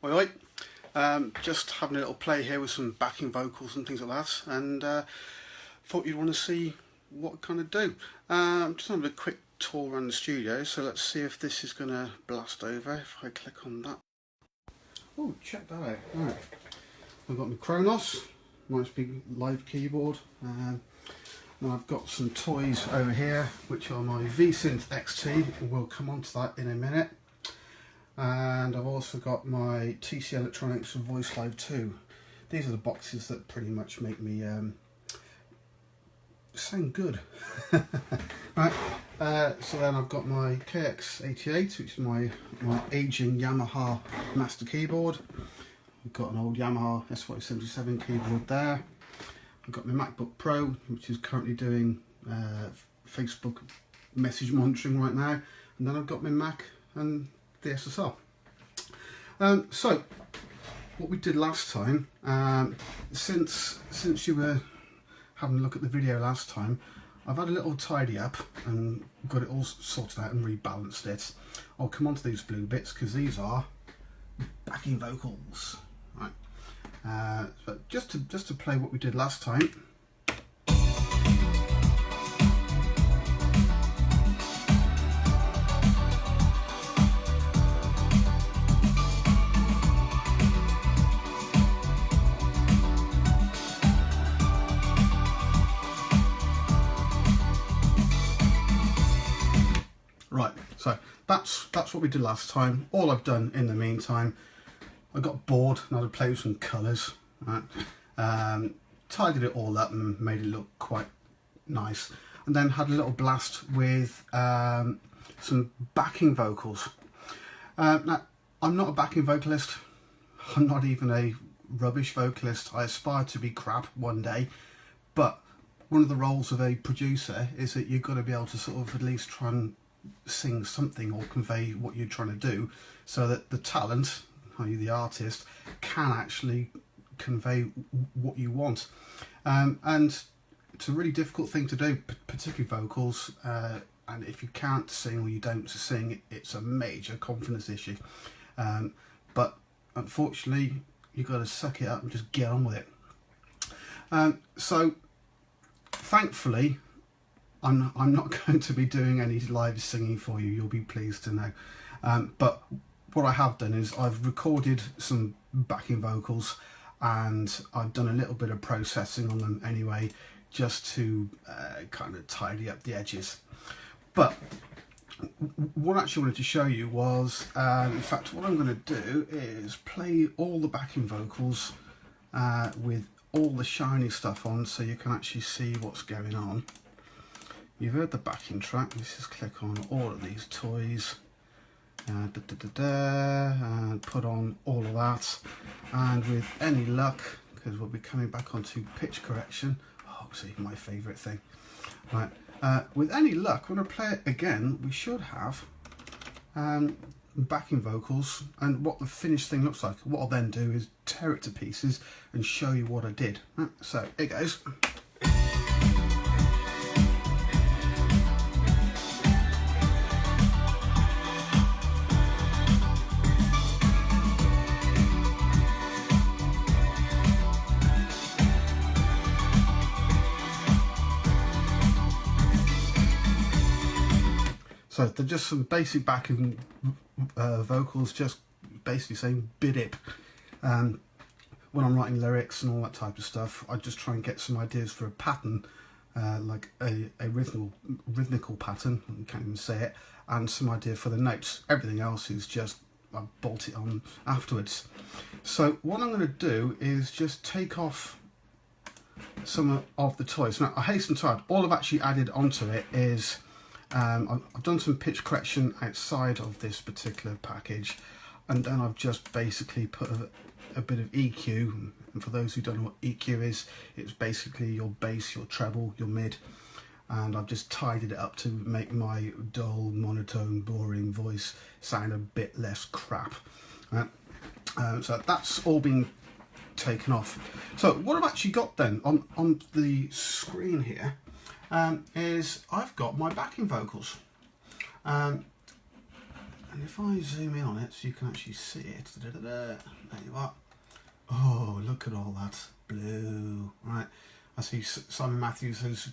Oi, just having a little play here with some backing vocals and things like that, and thought you'd want to see what I kind of do. Just having a quick tour around the studio, so let's see if this is going to blast over if I click on that. Oh, check that out. Right. I've got my Kronos, nice big live keyboard, and I've got some toys over here which are my V-Synth XT, we'll come on to that in a minute. And I've also got my TC Electronics Voice Live 2. These are the boxes that pretty much make me sound good. Right, so then I've got my KX88, which is my aging Yamaha master keyboard. I've got an old Yamaha SY77 keyboard there. I've got my MacBook Pro, which is currently doing Facebook message monitoring right now. And then I've got my Mac and the SSR. So what we did last time, since you were having a look at the video last time, I've had a little tidy up and got it all sorted out and rebalanced it. I'll come on to these blue bits because these are backing vocals, right? But just to play what we did last time. Right, so that's what we did last time. All I've done in the meantime, I got bored and I had to play with some colours, right? Tidied it all up and made it look quite nice, and then had a little blast with some backing vocals. Now, I'm not a backing vocalist. I'm not even a rubbish vocalist. I aspire to be crap one day, but one of the roles of a producer is that you've got to be able to sort of at least try and sing something or convey what you're trying to do, so that the talent, i.e. the artist, can actually convey what you want. And it's a really difficult thing to do, particularly vocals, and if you can't sing or you don't sing, it's a major confidence issue. But unfortunately, you've got to suck it up and just get on with it. So thankfully, I'm not going to be doing any live singing for you, you'll be pleased to know. But what I have done is I've recorded some backing vocals and I've done a little bit of processing on them anyway, just to kind of tidy up the edges. But what I actually wanted to show you was, in fact, what I'm going to do is play all the backing vocals with all the shiny stuff on, so you can actually see what's going on. You've heard the backing track. Let's just click on all of these toys and put on all of that, and with any luck, because we'll be coming back onto pitch correction, obviously my favourite thing, right? With any luck, when I play it again, we should have backing vocals, and what the finished thing looks like. What I'll then do is tear it to pieces and show you what I did. Right, so here goes. So they're just some basic backing vocals, just basically saying bidip. When I'm writing lyrics and all that type of stuff, I just try and get some ideas for a pattern, like a rhythmical pattern, you can't even say it, and some idea for the notes. Everything else is just, I bolt it on afterwards. So what I'm going to do is just take off some of the toys. Now, I hasten to add, all I've actually added onto it is I've done some pitch correction outside of this particular package, and then I've just basically put a bit of EQ. And for those who don't know what EQ is, it's basically your bass, your treble, your mid, and I've just tidied it up to make my dull, monotone, boring voice sound a bit less crap. So that's all been taken off. So what I've actually got then on the screen here is I've got my backing vocals. And if I zoom in on it so you can actually see it, there you are. Oh, look at all that blue. Right, I see Simon Matthews has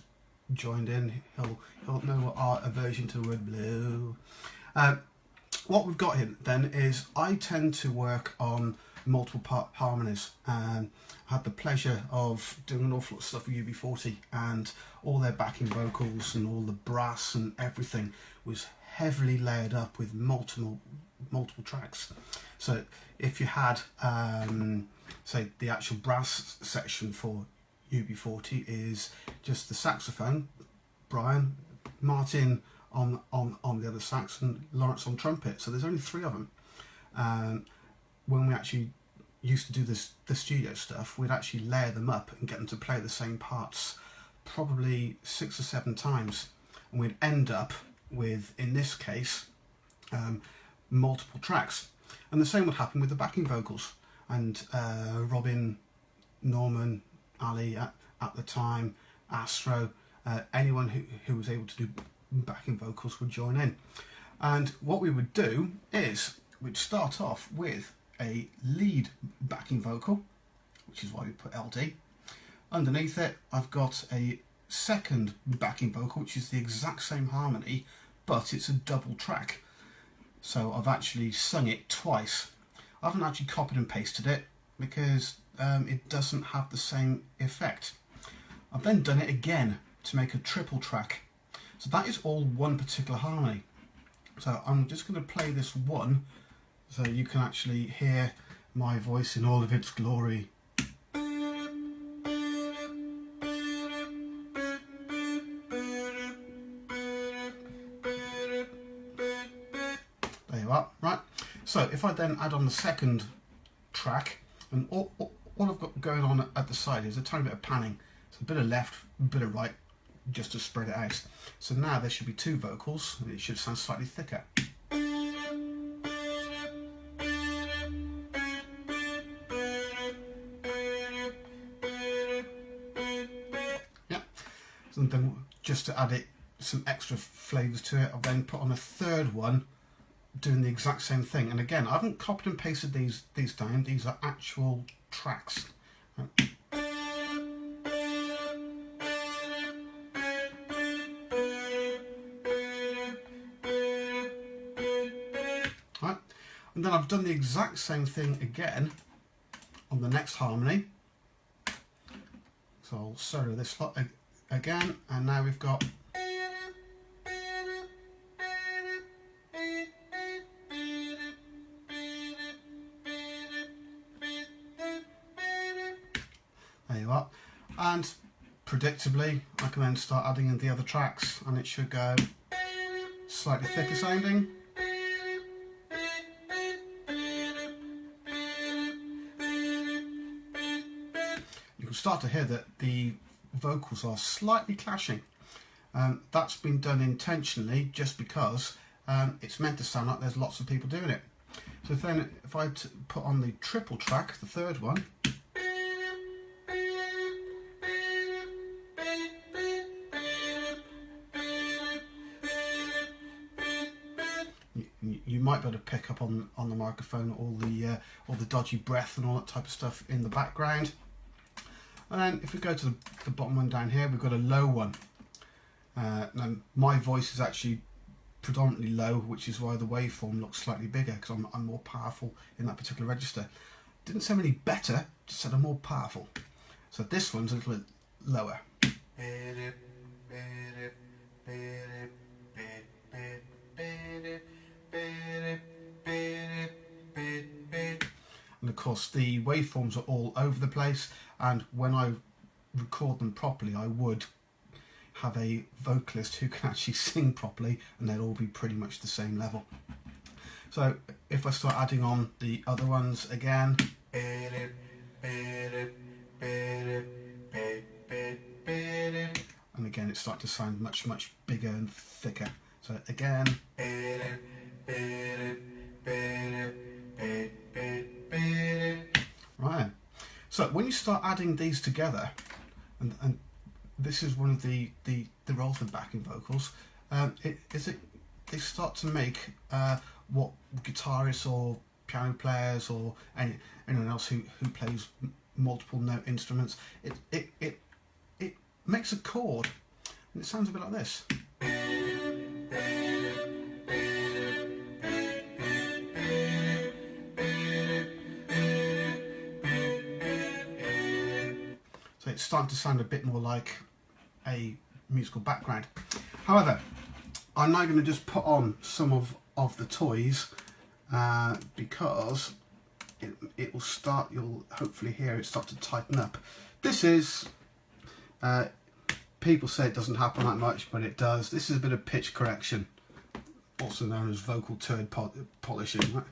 joined in. He'll know our aversion to the word blue. What we've got here then is I tend to work on multiple part harmonies, and I had the pleasure of doing an awful lot of stuff with UB40, and all their backing vocals and all the brass and everything was heavily layered up with multiple tracks. So if you had say the actual brass section for UB40 is just the saxophone, Brian, Martin on the other sax, and Lawrence on trumpet. So there's only 3 of them. When we actually used to do the studio stuff, we'd actually layer them up and get them to play the same parts probably 6 or 7 times, and we'd end up with, in this case, multiple tracks. And the same would happen with the backing vocals. And Robin, Norman, Ali at the time, Astro, anyone who was able to do backing vocals would join in. And what we would do is we'd start off with a lead backing vocal, which is why we put LD. Underneath it, I've got a second backing vocal, which is the exact same harmony, but it's a double track. So I've actually sung it twice. I haven't actually copied and pasted it because it doesn't have the same effect. I've then done it again to make a triple track. So that is all one particular harmony. So I'm just going to play this one so you can actually hear my voice in all of its glory. There you are, right? So if I then add on the second track, and all I've got going on at the side is a tiny bit of panning. So a bit of left, a bit of right, just to spread it out. So now there should be 2 vocals, and it should sound slightly thicker. Yeah. So then just to add some extra flavours to it, I've then put on a third one doing the exact same thing. And again, I haven't copied and pasted these down. These are actual tracks. Right. And then I've done the exact same thing again on the next harmony. So I'll solo this lot again, and now we've got there you are. And predictably, I can then start adding in the other tracks, and it should go slightly thicker sounding. You can start to hear that the vocals are slightly clashing. That's been done intentionally just because it's meant to sound like there's lots of people doing it. So then if I put on the triple track, the third one, you might be able to pick up on the microphone all the dodgy breath and all that type of stuff in the background. And then if we go to the bottom one down here, we've got a low one. Now my voice is actually predominantly low, which is why the waveform looks slightly bigger, because I'm more powerful in that particular register. Didn't sound any better, just said I'm more powerful. So this one's a little bit lower. And of course the waveforms are all over the place, and when I record them properly I would have a vocalist who can actually sing properly, and they'll all be pretty much the same level. So if I start adding on the other ones again, and again it starts to sound much bigger and thicker. So again, right. So when you start adding these together, and this is one of the roles of backing vocals, they start to make what guitarists or piano players or anyone else who plays multiple note instruments, it makes a chord and it sounds a bit like this. So it's starting to sound a bit more like a musical background. However, I'm now going to just put on some of the toys because it will start, you'll hopefully hear it start to tighten up. This is, people say it doesn't happen that much, but it does. This is a bit of pitch correction, also known as vocal turd polishing. Right?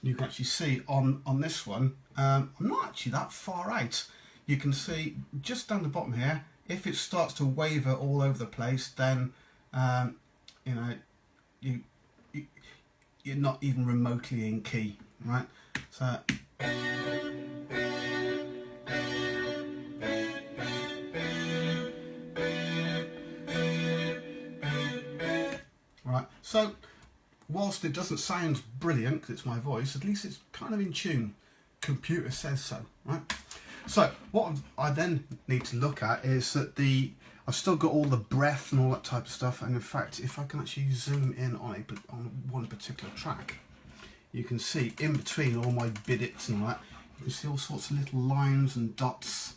You can actually see on this one, I'm not actually that far out. You can see just down the bottom here, if it starts to waver all over the place, then you know, you're not even remotely in key, right? So right, so whilst it doesn't sound brilliant because it's my voice, at least it's kind of in tune. Computer says so, right? So what I then need to look at is that I've still got all the breath and all that type of stuff, and in fact, if I can actually zoom in on one particular track, you can see in between all my bidets and all that, you can see all sorts of little lines and dots,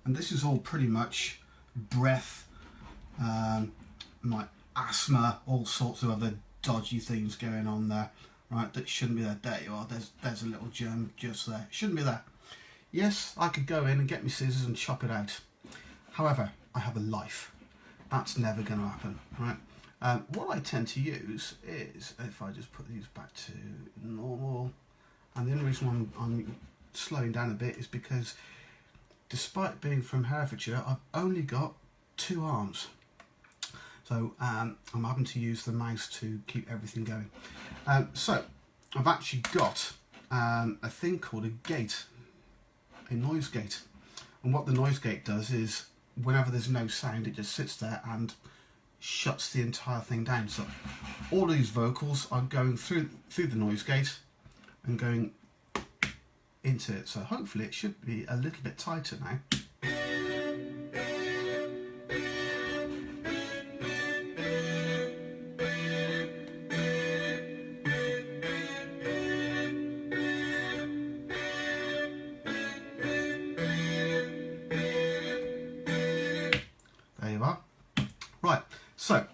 and this is all pretty much breath, my asthma, all sorts of other dodgy things going on there, right, that shouldn't be there. There you are, there's a little germ just there, shouldn't be there. Yes, I could go in and get my scissors and chop it out. However, I have a life. That's never going to happen, right? What I tend to use is, if I just put these back to normal, and the only reason I'm slowing down a bit is because despite being from Herefordshire, I've only got 2 arms. So I'm having to use the mouse to keep everything going. So I've actually got a thing called a gate, a noise gate. And what the noise gate does is whenever there's no sound, it just sits there and shuts the entire thing down. So all these vocals are going through the noise gate and going into it. So hopefully it should be a little bit tighter now. There you are. Right, so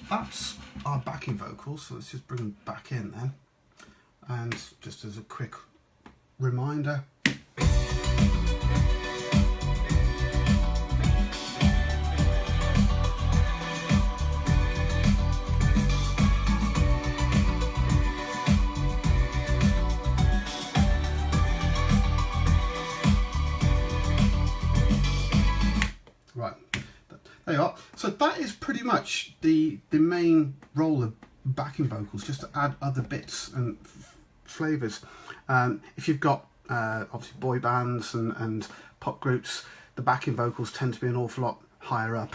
that's our backing vocals. So let's just bring them back in then. And just as a quick reminder, right, there you are. So that is pretty much the main role of backing vocals, just to add other bits and flavours. If you've got obviously boy bands and pop groups, the backing vocals tend to be an awful lot higher up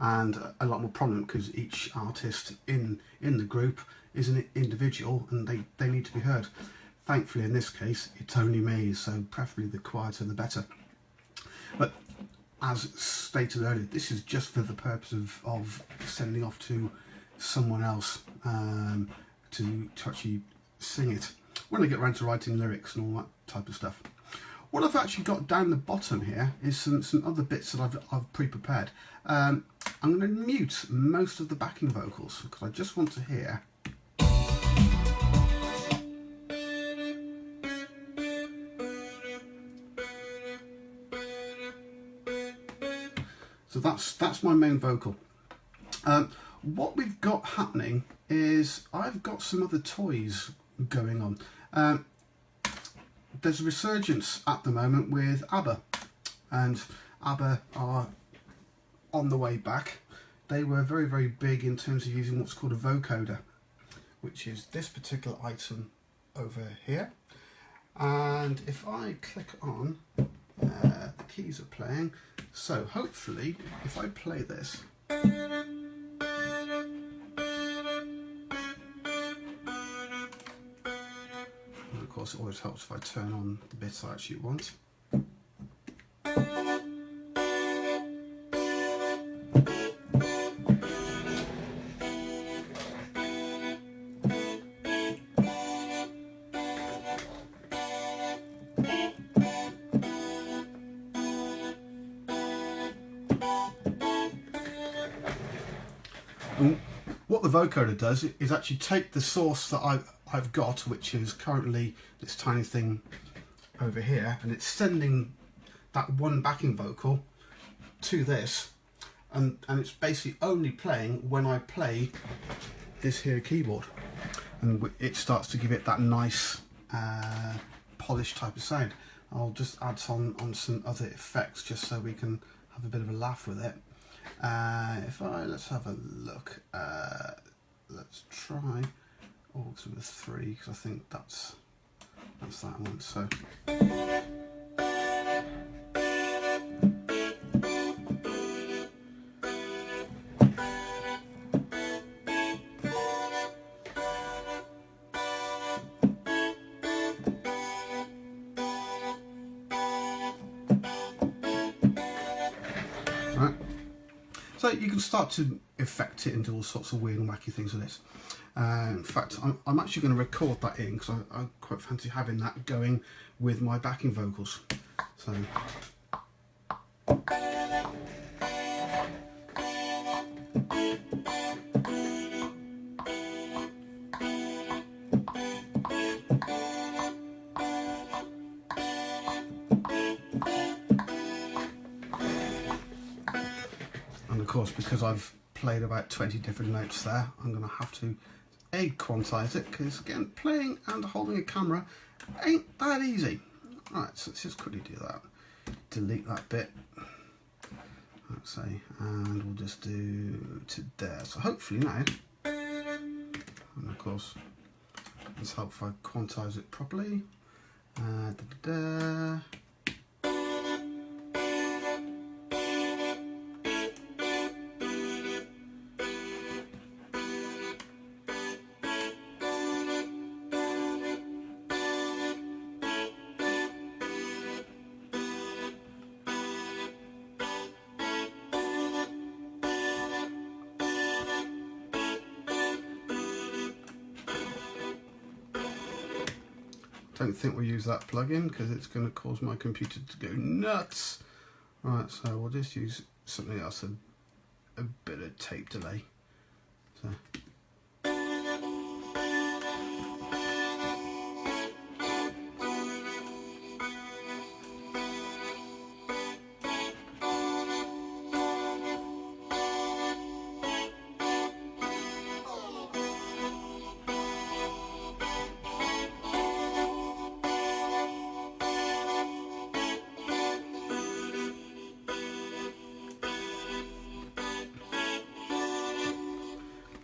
and a lot more prominent because each artist in the group is an individual and they need to be heard. Thankfully in this case it's only me, so preferably the quieter the better. But as stated earlier, this is just for the purpose of sending off to someone else to actually sing it when I get around to writing lyrics and all that type of stuff. What I've actually got down the bottom here is some other bits that I've pre-prepared. I'm going to mute most of the backing vocals because I just want to hear. So that's my main vocal. What we've got happening is I've got some other toys going on. There's a resurgence at the moment with ABBA, and ABBA are on the way back. They were very, very big in terms of using what's called a vocoder, which is this particular item over here. And if I click on, the keys are playing. So hopefully, if I play this, and of course it always helps if I turn on the bits I actually want. And what the vocoder does is actually take the source that I've got, which is currently this tiny thing over here, and it's sending that one backing vocal to this, and it's basically only playing when I play this here keyboard, and it starts to give it that nice polished type of sound. I'll just add on some other effects just so we can have a bit of a laugh with it. Let's have a look. Let's try all to the 3, because I think that's that one. So. Right. So you can start to effect it and do all sorts of weird and wacky things with this. In fact, I'm actually going to record that in, because I quite fancy having that going with my backing vocals. So. And of course, because I've played about 20 different notes there, I'm going to have to quantize it, because again, playing and holding a camera ain't that easy. Right, so let's just quickly do that. Delete that bit, let's say, and we'll just do to there. So hopefully now, and of course, let's hope if I quantize it properly. Don't think we'll use that plugin because it's going to cause my computer to go nuts. Right, so we'll just use something else, a bit of tape delay. So.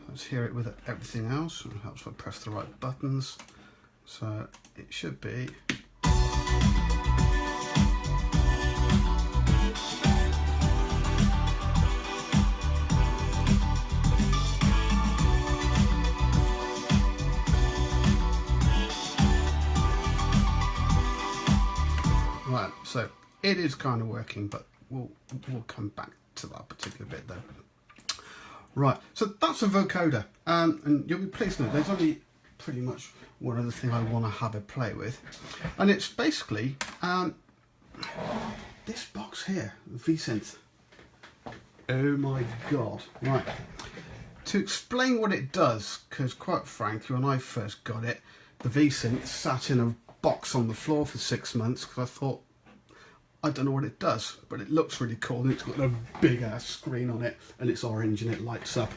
Let's hear it with everything else. It helps if I press the right buttons. So it should be. Right, so it is kind of working, but we'll come back to that particular bit though. Right, so that's a vocoder, and you'll be pleased to know there's only pretty much one other thing I want to have a play with, and it's basically this box here, V-Synth. Oh my god. Right, to explain what it does, because quite frankly when I first got it, the V-Synth sat in a box on the floor for 6 months because I thought, I don't know what it does, but it looks really cool, and it's got a big ass screen on it, and it's orange and it lights up,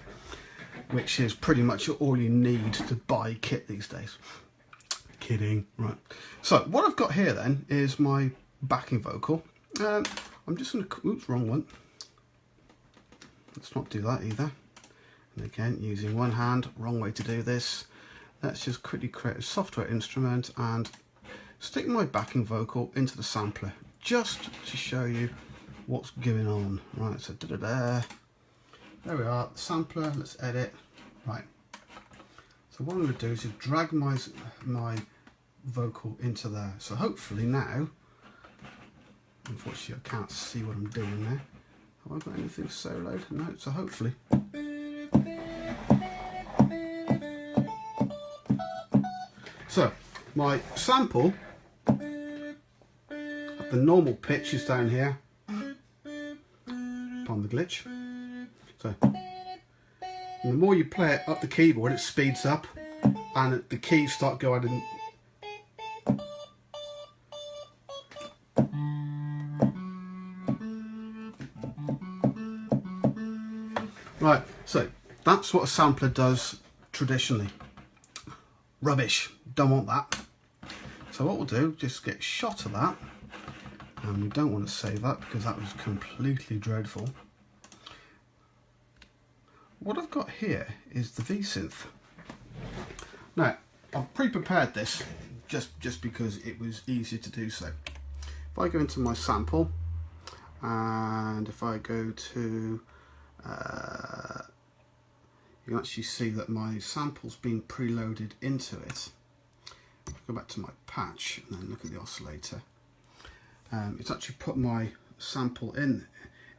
which is pretty much all you need to buy kit these days. Kidding. Right, so what I've got here then is my backing vocal. I'm just going to, oops, wrong one. Let's not do that either. And again, using one hand, wrong way to do this. Let's just quickly create a software instrument and stick my backing vocal into the sampler just to show you what's going on. Right, so there we are, the sampler. Let's edit. Right, so what I'm going to do is just drag my vocal into there. So hopefully now, unfortunately I can't see what I'm doing there. Have I got anything soloed? No, so hopefully. So my sample at the normal pitch is down here upon the glitch. So and the more you play it up the keyboard, it speeds up and the keys start going in. Right, so that's what a sampler does traditionally. Rubbish, don't want that. So what we'll do, just get a shot of that, and we don't want to save that because that was completely dreadful. What I've got here is the V-Synth. Now, I've pre-prepared this just because it was easier to do so. If I go into my sample, and if I go to you can actually see that my sample's been preloaded into it. I'll go back to my patch and then look at the oscillator. It's actually put my sample in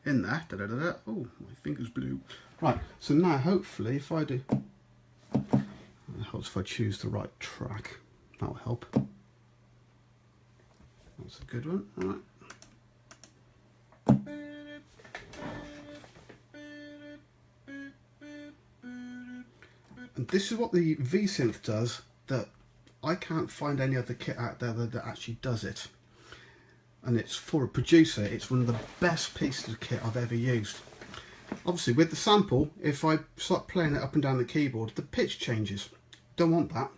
there. Oh, my finger's blue. Right, so now hopefully if I do, it helps if I choose the right track. That'll help. That's a good one. All right. And this is what the V-Synth does that I can't find any other kit out there that actually does it. And it's for a producer, it's one of the best pieces of kit I've ever used. Obviously with the sample, if I start playing it up and down the keyboard, the pitch changes. Don't want that.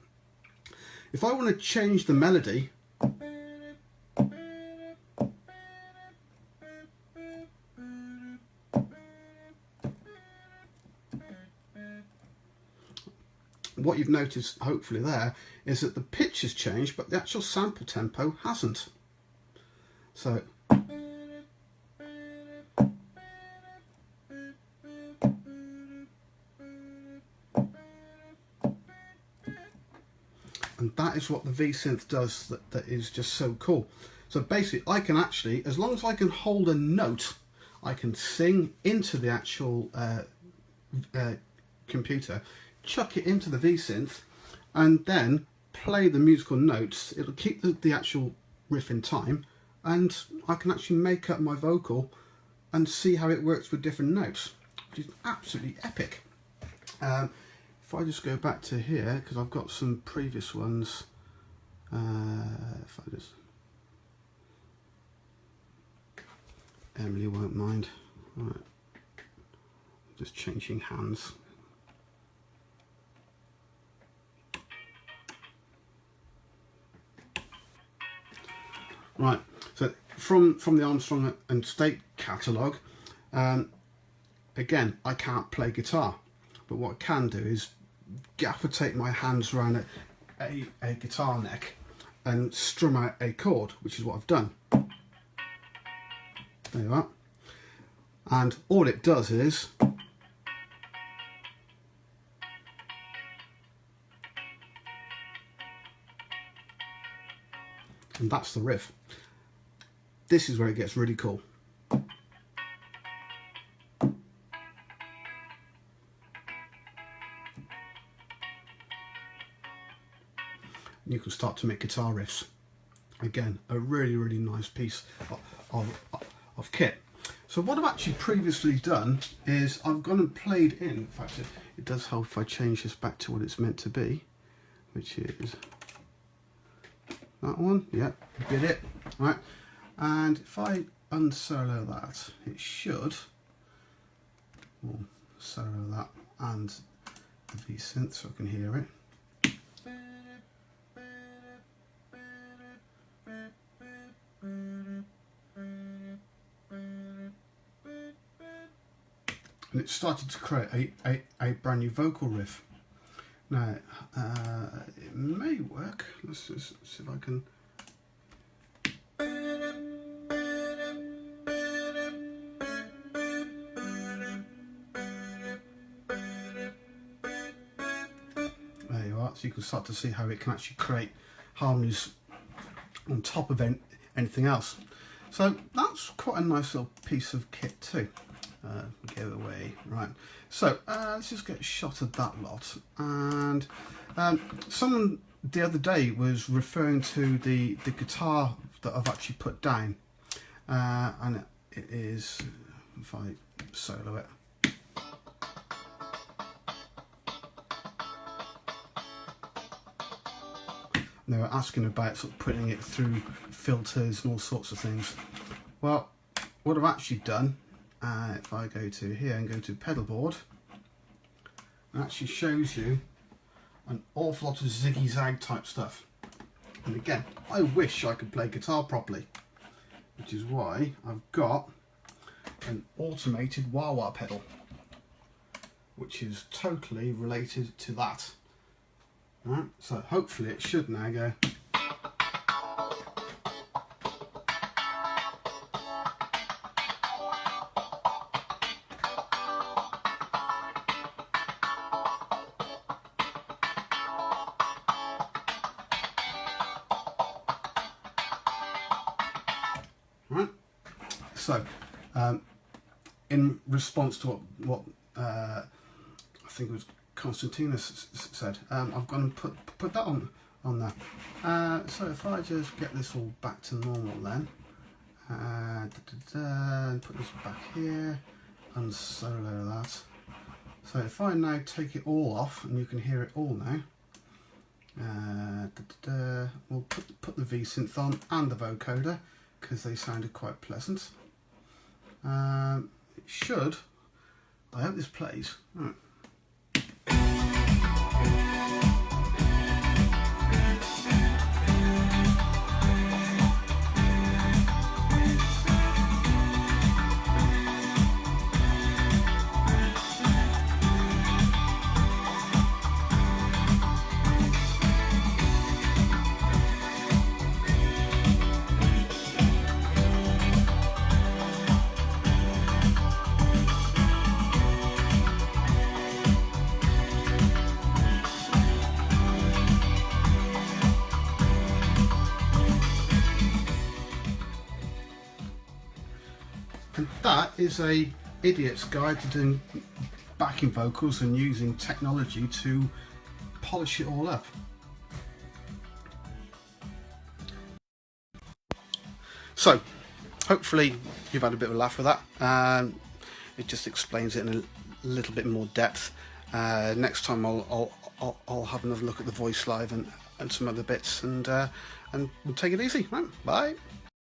If I want to change the melody, what you've noticed hopefully there is that the pitch has changed but the actual sample tempo hasn't. So and that is what the V-Synth does that is just so cool. So basically I can actually, as long as I can hold a note, I can sing into the actual computer, chuck it into the V-Synth and then play the musical notes. It'll keep the actual riff in time and I can actually make up my vocal and see how it works with different notes, which is absolutely epic. If I just go back to here, because I've got some previous ones, if I just, Emily won't mind. All right. Just changing hands. Right, so from the Armstrong and State catalogue, again, I can't play guitar, but what I can do is gaffer tape my hands around a guitar neck and strum out a chord, which is what I've done. There you are. And all it does is and that's the riff. This is where it gets really cool. You can start to make guitar riffs. Again, a really, really nice piece of kit. So what I've actually previously done is I've gone and played in fact, it does help if I change this back to what it's meant to be, which is that one. Yeah, did it. Right, and if I unsolo that, it should solo that and the V-Synth so I can hear it. And it started to create a brand new vocal riff. Now, it may work. Let's just see if I can part, so you can start to see how it can actually create harmonies on top of anything else. So that's quite a nice little piece of kit too. Go away, right. So let's just get a shot of that lot. And someone the other day was referring to the guitar that I've actually put down, and it is, if I solo it. They were asking about sort of putting it through filters and all sorts of things. Well, what I've actually done, if I go to here and go to pedal board, it actually shows you an awful lot of ziggy zag type stuff. And again, I wish I could play guitar properly, which is why I've got an automated wah-wah pedal, which is totally related to that. Right, so hopefully it should now go. Right, so in response to what I think it was Constantinus said, I've gone and put that on there. So if I just get this all back to normal then, and put this back here and solo that. So if I now take it all off, and you can hear it all now, we'll put the V-synth on and the vocoder because they sounded quite pleasant. It should, I hope this plays. Right. And that is a idiot's guide to doing backing vocals and using technology to polish it all up. So hopefully you've had a bit of a laugh with that. It just explains it in a little bit more depth. Next time I'll have another look at the voice live and some other bits, and we'll take it easy. Right, bye.